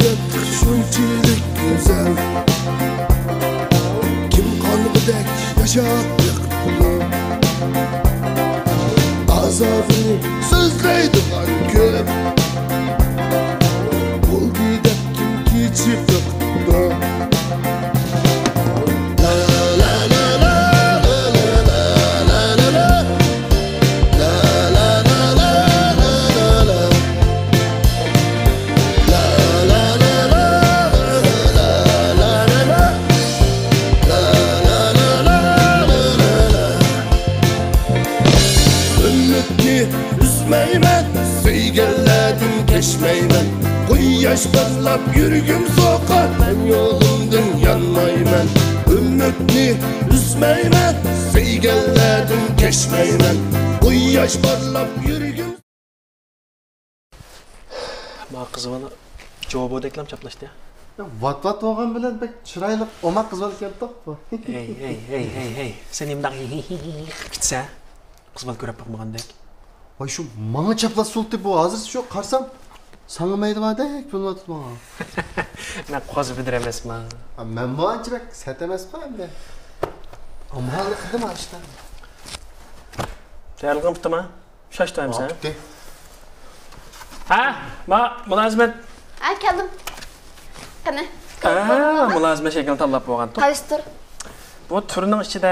hayat şunçilik güzel. Kim kalbidek yaşattık bunu. Azabını sözleydiler köp. Buldu dep kim keçip yoktu. Üzmeymen, seygelledim geçmeymen. Yaş parlap yürügüm sokar, ben yolumdan yanmaymen. Ümitni üzmeymen, seygelledim geçmeymen. Yaş parlap yürügüm. Ma kız bana cevabı deklam çaplaştı ya. Vat olgan bilen bek çıraylık oma kız bana keldik bu. Hey. Sen imdak gitse. Kız bana görüp bakmagandek. Vay şu mana çaplas sultu bu hazır şu karsam sana maydı var dek bunu atma. Ben kız bilir emesma. Ben bu anca bek setemez koyayım de. Ama halı kıdım açtı. Değerli mı? Şaştayım sen. Bitti. Ha? Mülazmet. Ha keldim. Qani? Mülazmet şeklini tanlap boğan. Qaysidir? Bu türünün içinde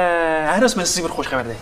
her osman size bir hoş xabarday.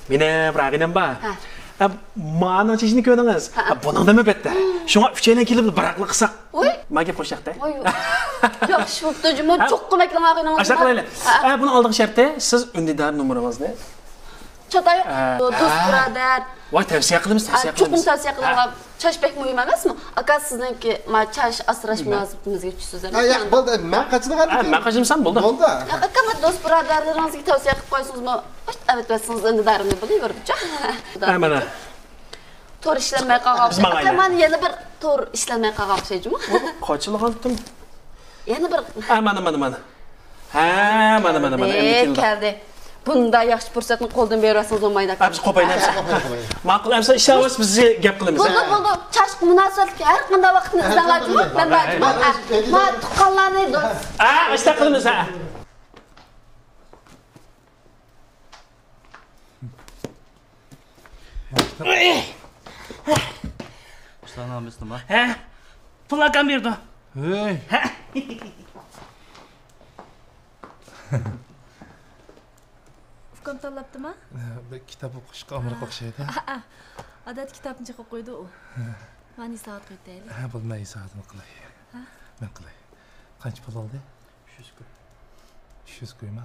Mine bırakın ba. Mana çeşini köydünüz. Bunun da mı bitti? Şuna üçeyle gelip bıraklı kısak. Mage koşacak da. Yaxşı oldu cuma çok komekli ağına. Aşağı kalayla. Bunu aldığın şartta siz ündidar numaramız ne? Çatay dost birader. Vay tavsiye kılımız. Çok tavsiye kılım. Çaş pek mühim emas mı? Aka sizinki ma çaş asraş münasibetimiz geçişsiz emas. Ya buldu ben kaçını kaldım. Ben kaçımsan buldu. Buldu. Ya aka ma dost biraderlerinizga tavsiye qilib qo'ysangiz mı? Evet versiniz indidarimni bilaveribcha. Mana. To'r ishlamay qolgan. Aka men yana bir to'r ishlamay qolgan o'xshaydi-mi? Qochilgandim. Yana bir. Mana. Ha, mana. Keldi. Bunda yaxshi fursatni qo'ldan berasiz olmaydi aka. Biz qo'payamiz. Ma'qul, amsa ishamiz bizga gap qilamiz. Bo'ldi. Chashq munosabatga har qanday vaqtni izlanadimi? Ma tuqqanlarni do'st. Ishta qilamiz ha. Ustanamızdı mı? He? Plakam berdi. Hey. Ukam tanlabdimi? Kitap o'qishga amr o'xshaydi. Odat kitobni chiqib qo'ydi u. Mani soat qo'ydi. Ha, bo'lmaydi soatini qilay. Men qilay. Qancha pul oldi? 300 ko'y. 300 ko'ymi?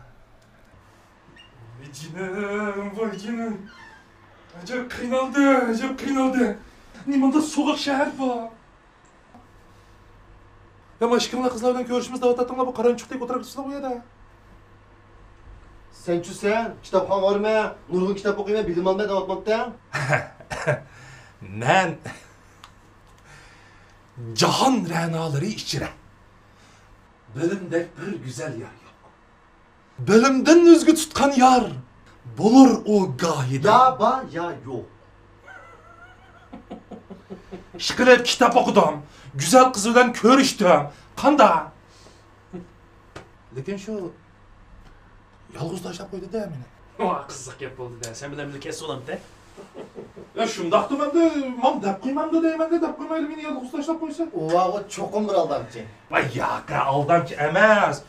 Voy jinim. Acayip qiynaldi. Nimanda so'g'uq shahar bor. Ya mashkimlar qizlar bilan ko'rishimiz da'vatlatinglar bu qaranchuqdek o'tirib turibsizlar bu yerda. Sen kitapxon borma, nurg'un kitap o'qiyman, bilim olmay davatmoqda. Men jahon ra'nolari ichra bilimdek bir go'zal yor yo'q. Bilimdan o'zga tutgan yor Bulur o gayet. Ya ba ya yok. İşkilep kitap okudum. Güzel kız bilen körüştüm. Kanda. Lekin şu yalğız taşlap koydu değil mi? Oha kızık yap oldu da. Sen bilen kes olam de. Ya şundaqtı ben de mam dep koymam da deymen de dep koymaylı beni yalğız taşlap koysa. O çokum bir aldamcı. Vay ya aldan ki emez.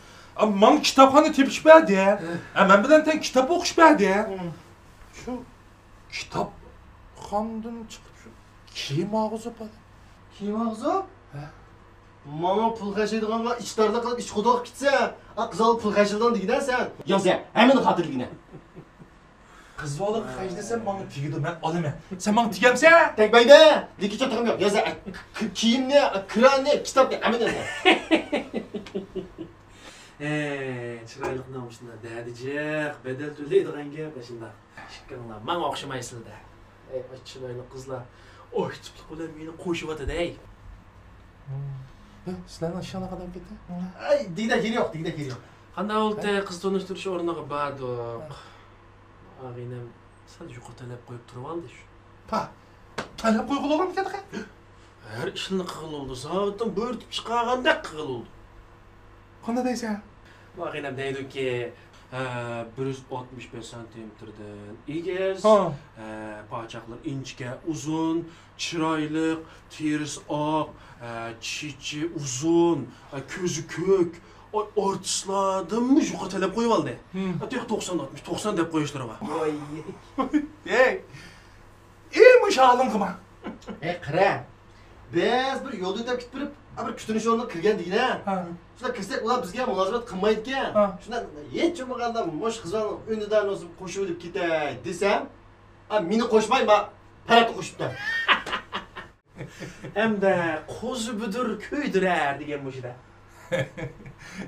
Man kitapxana tepiş berde. Men bilen ten kitap okuş berde. Şu kitapxanadan çıkıp şu kiyim ağzı bada. Kim ağzı? Mama pul kaşıydığında içtarda kalıp iç kudak gitse, kız alıp pul kaşıdan da gidersen. Ya sen hemen hatırlayın. Kız oğlum kaç desem bana tigidi ben alayım. Sen bana tigemse? Tek beyde, diki çatırım yok. Ya sen kiyim ne, kıran ne, kitap ne, hemen öyle. Çıraylık namusunda dədicik, bedel tüleydiğen gep başında. Şıkkınlar, bana okşamaysın da. Ey çıraylık kızlar, oy tıplık ulan beni koşup atıdı ey. Sizlerin aşağına kadar gitti. Ay, digide geri yok, digide geri yok. Qanday oldu kız tanıştırış ornaga bardık. Ağinem sadece yuqur talep qoyup turib aldı şu. Pa, talep koyğulu olan kedik. Her işini qığıl oldu, zavatdan böğürtüp çıqağanda qığıl oldu. Qanda deysen? Ağinem deydi ki 165 santimetrden igiz, bacaklar inçke, uzun, çıraylık, terisi ak, çiçi uzun, közü kök, ortasladımmış yuqur talep qoyup aldı. Tek 90 dep qoyuştur ama. Ey, iyiymiş ağlın kıma. Kıra. Biz bir yolda ötep gitip bir kütünüş ornuna kirgen değil ha. Şuna kirsek ulan bizge münasebet kılmaydı ki. Şuna hiç çabukanda moş kızlar önünden olsun koşu ölüp gite desem. Mini koşmayın ba. Paratı koşup da. Hem de kozu büdür köydürer degen bu şida.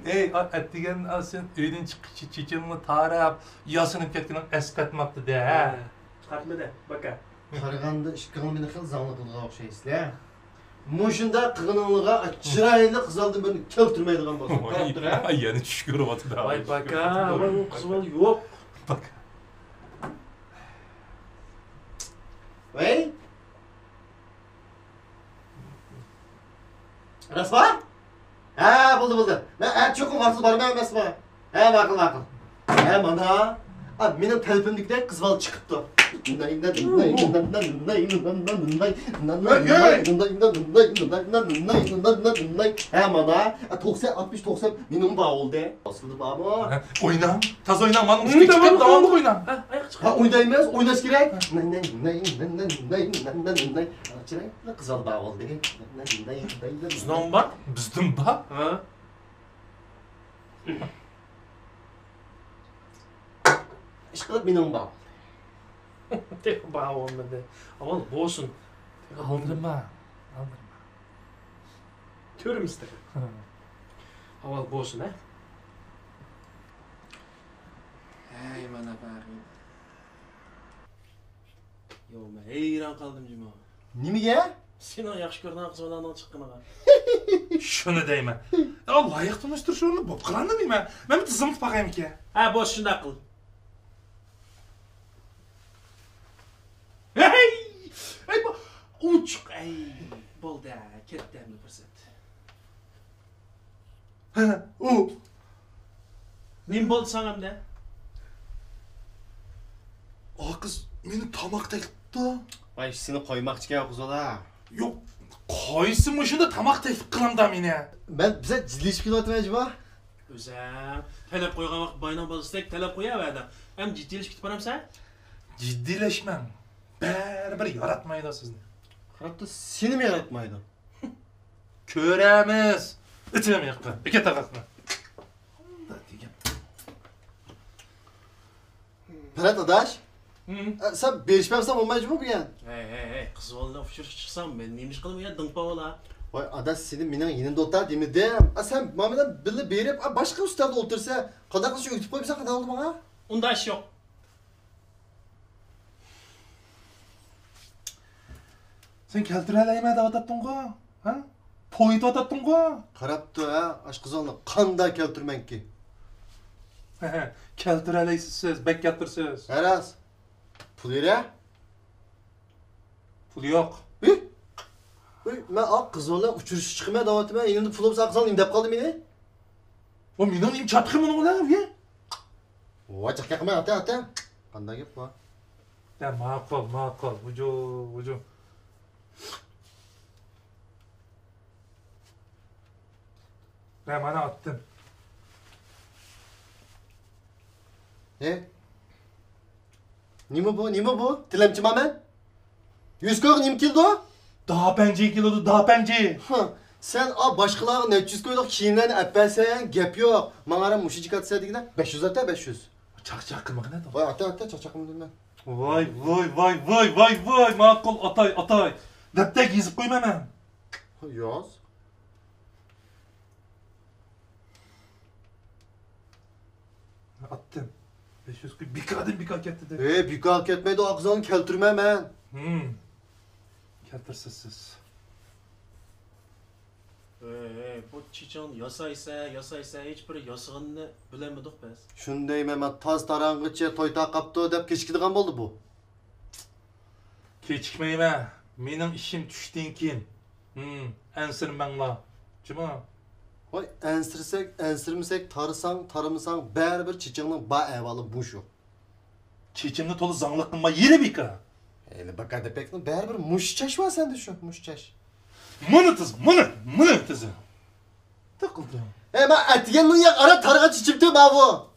Ey, ettigen sen öyden çıkışı çiçeğini tarap, yasınıp ketkinden eskatmaktı de ha. Çıkartma da, baka. Qaraganda işqanı meni xil zanlı qılğa oxşaysizlar. Muşunda qığınılığa çıraylı qızaldı beni keltirmeydigan bolsa. Qarapdır ha? Ay yani çüş görüp atı da. Vay baka, aman kızmal yok. Bak. Vay. Rasma? Ha, buldu. Ben çokum varsız barım emas mı? He, bakıl. He, mana. Benim telefimdikide kızval çıkıptı. He mana. 90-60-90 minimum bağ oldu. Asıldı bağ mı? Oynam. Taz oynam. Manım üstü kitap dağınlık oynam. Ayak çıkar. Ha oynayamaz, oynaş gerek. Çıray, kızval bağ oldu. Bizden var. Bizden bak. Ha? İşkılıp minimum bağ. Tek bağ olmadı. Aman boğsun. Aldırma. Törüm ister. Aval boğsun ha. Hey mana bağırın. Yo ben heyran kaldım cima. Nimige? Sen yaxşı gördün kız olandan çıkkına. Şunu deyme. Allah yakınmıştır şunu. Bu kırandı deyme. Ben bir tızımıt bakayım ki. Ha boş şunda kıl. Hey! Hey bu. Uçuk. Ey boldu ha. Kettemli fırsat. O. Nim boldu sana de? Aa kız beni tamakta gitti. Vay seni koymak çıkıyor kız ola. Yok. Koysun mu şunda tamak teklif kılam da mene. Ben bize ciddi ilişki atmayacağım ha. Özəm. Talep koyğan vaxt bayram balıstek talep koyaverdi. Hem ciddi ilişki tutarım sen? Ciddileşmem. Beri yaratmaydı sizni. Hatta seni mi yaratmaydı? Köremiz. İçine mi yaktı? İki takasına. Ferhat adaş. Sen berişmemsen olmayacak mı bu yani? Hey. Kız oğluna fışır çıksam ben neymiş kılım ya dınkpa ola. Vay adaş senin benim yanında otar demedim. Sen Mehmet'den bile berip başka ustada otursa kadar kız ötüp koymışsan kadar oldu bana. Onda iş yok. Sen keltireleyime de atattın ko. Ha? Poydu atattın ko. Karaptı ha aşk kız olma kanda keltirmen ki. Keltireleysiz siz, bek yatırsız. Aras. Pul yere? Pul yok. Ben kız oğlan uçuruşu çıkmaya davet etmeye inindi pulum saksan imdap kaldım yine. O minan imçatı bunu ulan ya. Vay çak yakma ata. Kanda gip var. Ya makul. Vucu. Ben bana attım. Ne? Nima bu? Tilemçi mamen? 100 koyuk nim kildi o? Daha penceyi kilodu, daha penceyi. Sen başkalarına 300 koyuk kiyimlerini öppersen gep yok. Mağara muşu çıkartsa digine 500 ata 500. Çak kılmak ne de? Vay ata çakçakım dedim ben. Vay makul atay. Deptek yazıp koyma hemen. Yaz. Attım. 500 koy. Bir kal etti de. Bir kalk etmedi o kızını keltirme hemen. Keltirsizsiz. Bu çiçeğin yasaysa hiçbir yasığını bilemedik biz. Şundayım hemen taz tarangıçya toyta kaptı dep keçkidigan boldu bu. Kechikmayman. Mening ishim tushdan keyin. Ensirmanglar. Cima. Vay ensirmisek tarımısan baribir çiçeğinin ba evvalı bu şu. Chechimni to'liq zanglik qilma, yeri beka. Eyle baka depekni baribir mushchash var sende şu mushchash. Muni tiz. Tıkıldım. Ben etigennin yak ara tarıga çiçipti bu.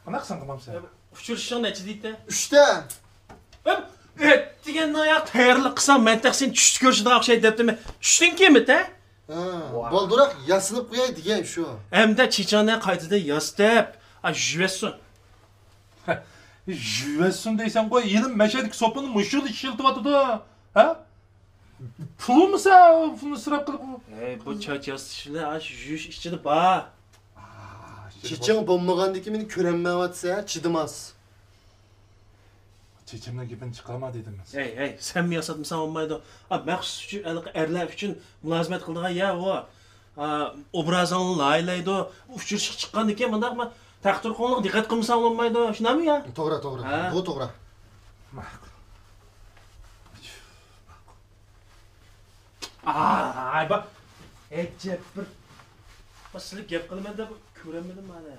Qanaqasan qilmam sen? Uçuruşun neçe deydi? 3'te. Degan ayak tayyorlik qilsam mentak sen tushni ko'rishdan o'xshaydi debdimi? Tushding kimi de? Boldurak yasınıp koyay diyen şu. Hamda chechana qaytida yastab, jüvesin. Jüvesin deysen qo'y, yelim meshedik sopini mushul ishiltib atdi. Ha? Pulmi sen bunu sırap qilib? Bu çaç yasışlar jüş içinde ba. Çiçeğin bombagandaki meni körenmeye vatsa çidimaz. Chechimdan gapini chiqarma dedim men. Hey, sen mi yasadımsan olmaydı. Məxsus üçün, erlər üçün mülazimət qıldığan ya o. Obrazını laylaydı. Uçuruşu çıqqan ekan, mındaq mı? Taqdir qo'nliq diqqat qilmasan olmaydı. Şuna mı ya? To'g'ri. Bu to'g'ri. Ay bak. Ecep bir. Basılık gap qilmadi da ko'ramadim mana.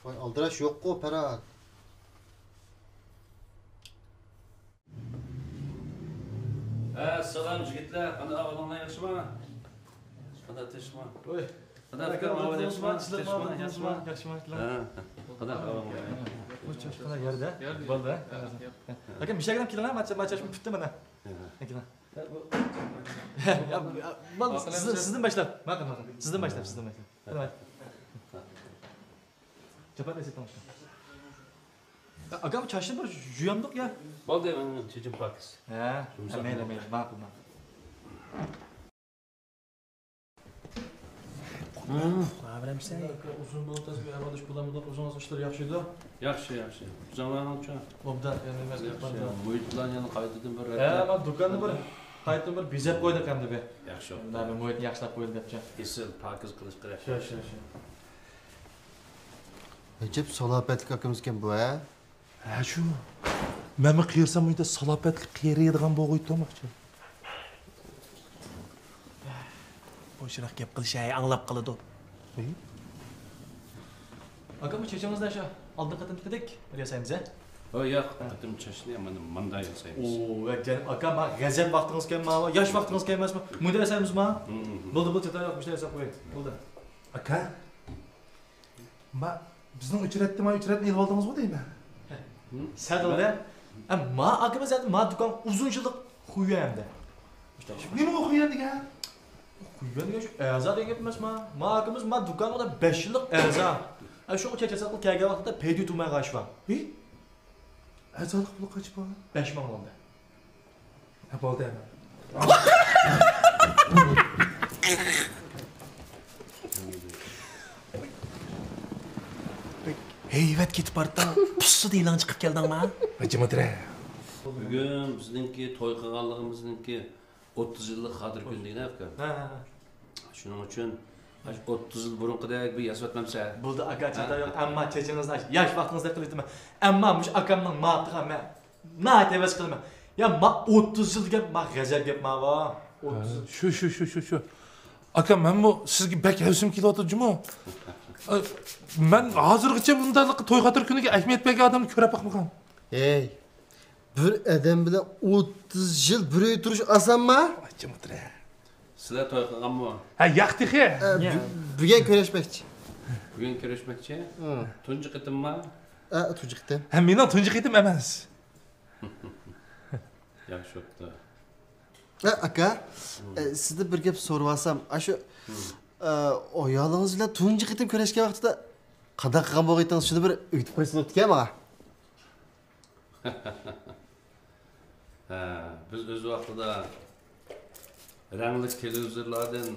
Vay aldiraş yok ku Perat. Selam yigitlar. Qanday ahvolinglar yaxshimi? Qanday tinchmi? Voy. Qanday ahvolinglar yaxshimi? Yaxshimi? Qanday ahvolinglar? Qanday yerda? Bo'ldi. Aka, mishagram kilalar, machashim tutdi mana. Akila. Bo'ldi, sizdan boshlab. Mana. Sizdan boshlab. Hadi. Chapat esa tomosha. Aka, bu chashni bir juyamdiq ya. Bo'ldi, men chechim pakis. Mayli, ma'qul. Bilamsan, uzun bo'ltasi bir avodish bo'lamiz, uzun ishlar yaxshi edi. Yaxshi. Zamonlar uchun. Obda, yana emas qilib. Muhitlar yana qaytadan bir Men do'konni bir qaytadan bir bezab qo'ydik hamda be. Yaxshi. Men muhitni yaxshilab qo'ydim debcha. Esil pakiz qilish kerak. Shu. Acep salapetlik akımızken bu ha? Ha shu. Meni qiyirsam uyda salopatlik qiyiradigan bo'g'oy tomoqchi. boshroq gap qilshay, anglab qiladi. Aka, bu chechimizda shu oldin qatim dedik, bir yasaymiz ha? Yo'q, qatim chashni mana manda yasaymiz. Canım, aka, men g'azab vaqtingiz kelmi, yosh vaqtingiz kelmasmi? Bunda yasaymizmi? Bo'ldi, chatoq, bu yasab qo'ying. Bo'ldi. Aka. Bizning uchratni ilib oldingizmi deyman? Sadilda. Ma akamiz endi ma do'kon uzun yillik xuyamda. Nima o'qigan degan? Xuyamga shu a'zo degan emasmi? Ma akamiz ma do'konda 5 yillik a'zo. Shu chechasa qilib kelgan vaqtda paydo tumay g'ashva. A'zolik puli qancha bor? 5 ming bo'ldi. Ha bo'ldi. Heyvat ketib bardan pussida e'lon chiqib keldingmi? Jimotira. Bugun bizningki to'y qilganligimizningki 30 yillik xatir kun deydi aka. Shuning uchun 30 yıl burunqidek bir yasatmamsa. Buldu aka çata yok amma çeçinizde yaş vaxtınızda qildim. Amma muş akamның maqtığa mən na teves qilma. Ya ma 30 yıl gap ma gazap gap ma va. Şu. Aka ben bu sizge bek hevsim kelyaptı-mu? Ben hazırgacha bundaylık toy xatir kuniga Ahmet bek adamni ko'rib bakmagan. Ey, bir adam bilan 30 yıl bir turish osanmi? Jimotire. Sizlar to'y qilganmi? Ha, yo'qdi-ki. Bugun ko'rishmoqchi. Bugun ko'rishmoqchi? Tunji qitimmi? Tunji qitim. Ha, mening tunji qitim emas. Yaxshi bo'pti. Aka, sizda bir gap so'rab olsam, shu oyolingiz bilan tunji qitim ko'rishgan vaqtida qanday qilgan bo'g'aytingiz shuni bir o'tib qo'ysangiz menga. Ha, biz o'z vaqtida rangli televizorlardan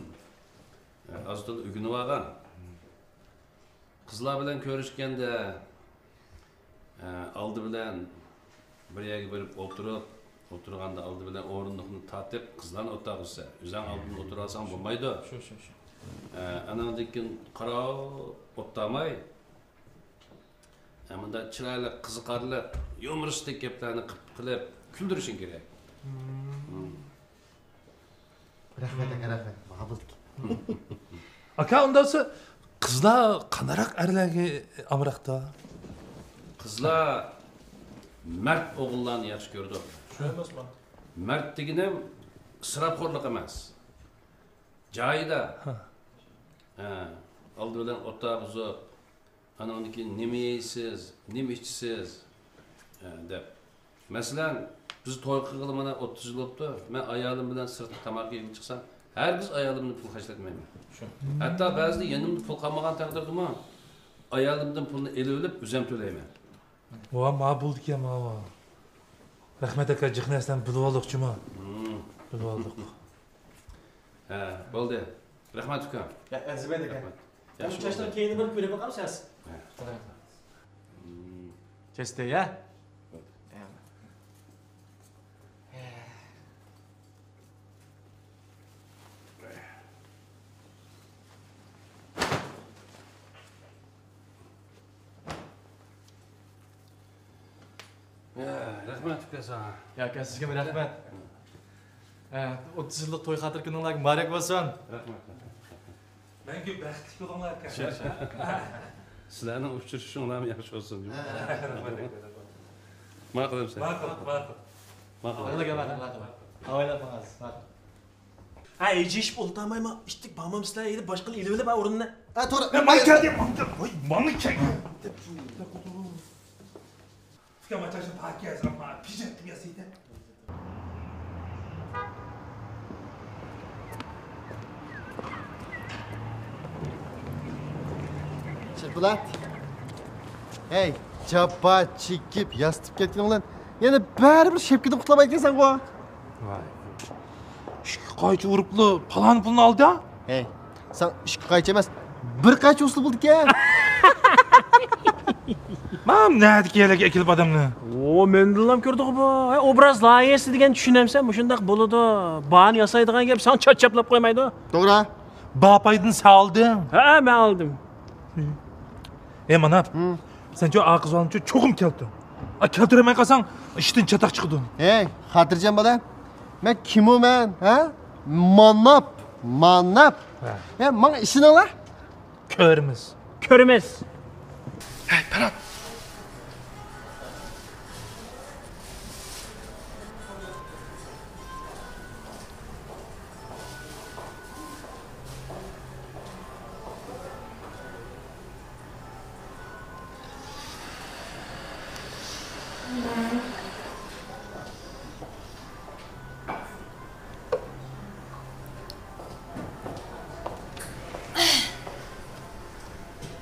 azdan o'rganib olgan. Qizlar bilan ko'rishganda oldi bilan bir yerga borib o'tirganda oldi bilan o'rindiqni tortib qizlarni o'tirg'izsa, o'zing oldin o'tirasang bo'lmaydi. Shu. Anandan keyin qarab o'tirmay, bunda chiroyli, qiziqarli, yumoristik gaplarni qilib kuldirishing kerak. Rahmat aka, rahmat. Ma'quldik. Aka, undasa qizlar qanaroq erlarga amroqda? Qizlar mard o'g'illarni yaxshi ko'rdi. Shu emasmi? Mard deganim isrofxo'rlik emas. Joyida. Oldi bilan o'tirib, anandan keyin nima yeysiz, nima ichsiz deb. Masalan, biz to'y qilg'ili mana 30 yil bo'libdi. Men ayolim bilan sirtda tamoq yeb chiqsam, hargiz ayolimni pul xarjlatmayman. Shu. Hatto ba'zida yenimda pul qolmagan taqdirdami, ayolimdan pulni elib olib, o'zim to'layman. Va ma'buldiki ma. Rahmat aka, jihnasdan bilib oldiqchimi? Bilib oldik. Ha, bo'ldi. Rahmat uka. Ya Azizbek aka. Yaxshi. Chashdan keyin bir ko'rib boqamsiz. Chashda ya. Rahmat uka sana. Ya aka sizga rahmat. 30 yillik to'y xatir kuningizga muborak bo'lsin. Rahmat. Menga baxtli bo'linglar aka. Sizlarning uchrashishinglar yaxshi bo'lsin. Ma'qulmisan? Ma'qul. Havaylamangiz. Ha, ejishib o'ltamayman. Ishtik bormam sizlar edi, boshqa ilib olib o'rinni. To'g'ri. Men keldim. Voy, mana keldim. Fikam açarsın parke ama pijat diyasıydı. Çırpılat. Hey, çapa çekip yastıp ketken lan. Yani baribir şepkini qutlamay kelsan ku. Vay. Qaychi uruplu falan pulni oldi ha? Hey, sen ishqi qaychi emas, bir qaychi usul buldik-a. Mam nadi kerak ekilib odamni. O, mendilam ko'rdik bu. Obraz loyihasi degan tushunamsan, shundaq bo'ladi. Bani yasaydigan gap sen chachaplab qo'ymaydi. To'g'ri. Bapaydin saldın. Ha, men oldim. Manap. Sen jo aqız olunca çoğum keldi. Keltiremay qalsang, ishdan chataq chiqdi. Hey, xotirjam bola. Men kimman, ha? Manap. Ya, men ishinglar? Ko'rimiz. Hey, Parat.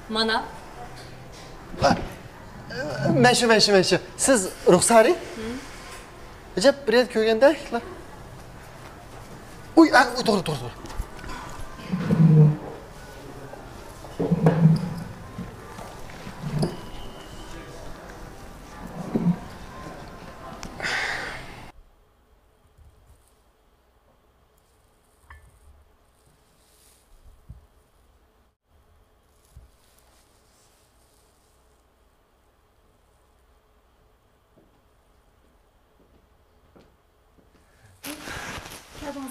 Mana. Men shu. Siz ruxsari? Ajab, bir yer ko'rganda. Uy, to'g'ri.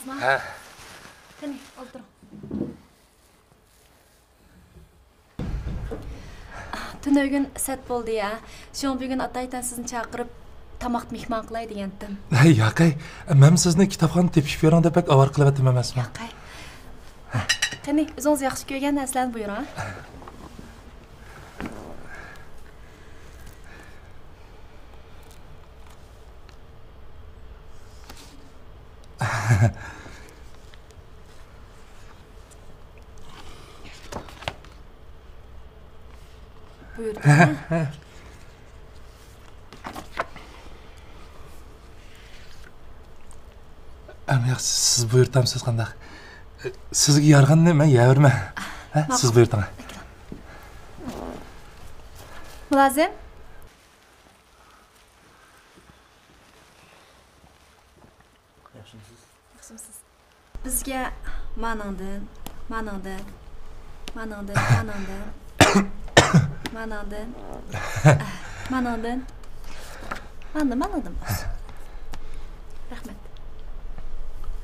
Oldingizmi? Ha. Qani, o'tiring. Tun bugun sat bo'ldi ya. Shu bugun ataydan sizni chaqirib tamoq mehmon qilay degandim. Yo'qay, men sizni kitobxona tepishib bering deb bak avar qilyaptim emasmi? Yo'qay. Qani, o'zingiz yaxshi ko'rgan narsalarni buyuring. Buyurun. Yaxshi, siz buyurtamsiz qanday? Sizga yarg'anni men yaverma. Siz buyurting. Mulozim? Yaxshimisiz? Yaxshimisiz. Bizga manandan. Rahmat.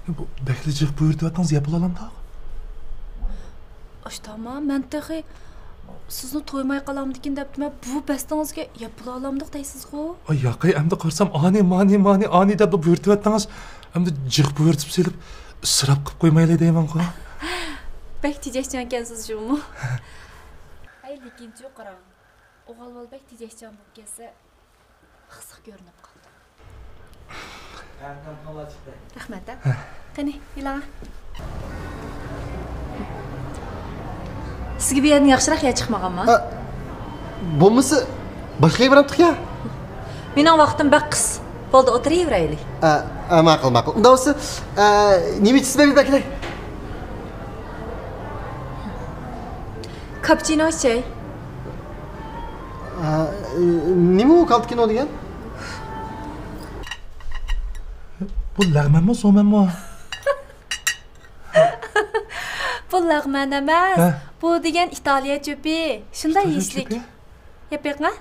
Bu beklijiq buyurtiyotgansiz yapıla alamda? Tamam, men taxi sizni to'ymay qolamdikin debdim. Bu bastingizga yapıla alamdiq deysiz-ku? Yo'qay, endi qarsam ani deb buyurtiyotgansiz. Endi jiq buyurtib selib sirab qilib qo'ymaylar deyman-ku. Bek tejashchan ekansiz shumi? Ay, lekin qarang. O'g'il bek tejashchan bo'lib kelsa, xissiq ko'rinib qoldi. Rahmat. Qani, ilang. Sizga bu yerni yaxshiroq ya chiqmaganmi? Bo'lmasa boshqa yerga boribdik-ya. Mening vaqtim baqis. Bo'ldi, o'tiraveraylik. Ma'qul. Unda bo'lsa, nima ichsiz beklar? Cappuccino içey. Nima u cappuccino degan? Bu lag'manmi, so'manmi? Bu lag'man emas. Bu degan Italiya cho'pi. Shunday yeyishlik. Yapayqmi?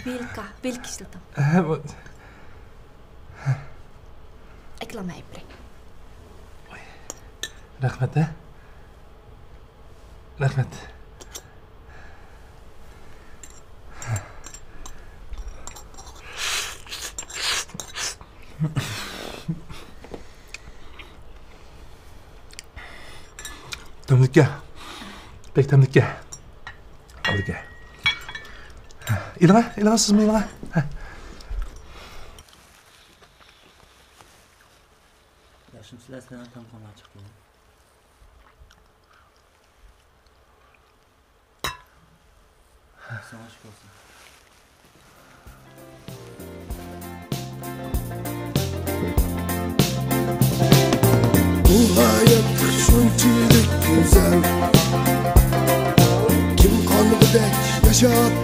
Bilka ishlatim. Eklamay bering. Rahmat. Rahmat. Tamlikka. Pek tamlikka. Alga. İlaga sizmi ilaga? Yaxshimisiz, sizlardan tamqonlar chiqdi. Sana aşk olsun. Bu hayat şunçilik güzel. Kim kanıdek yaşat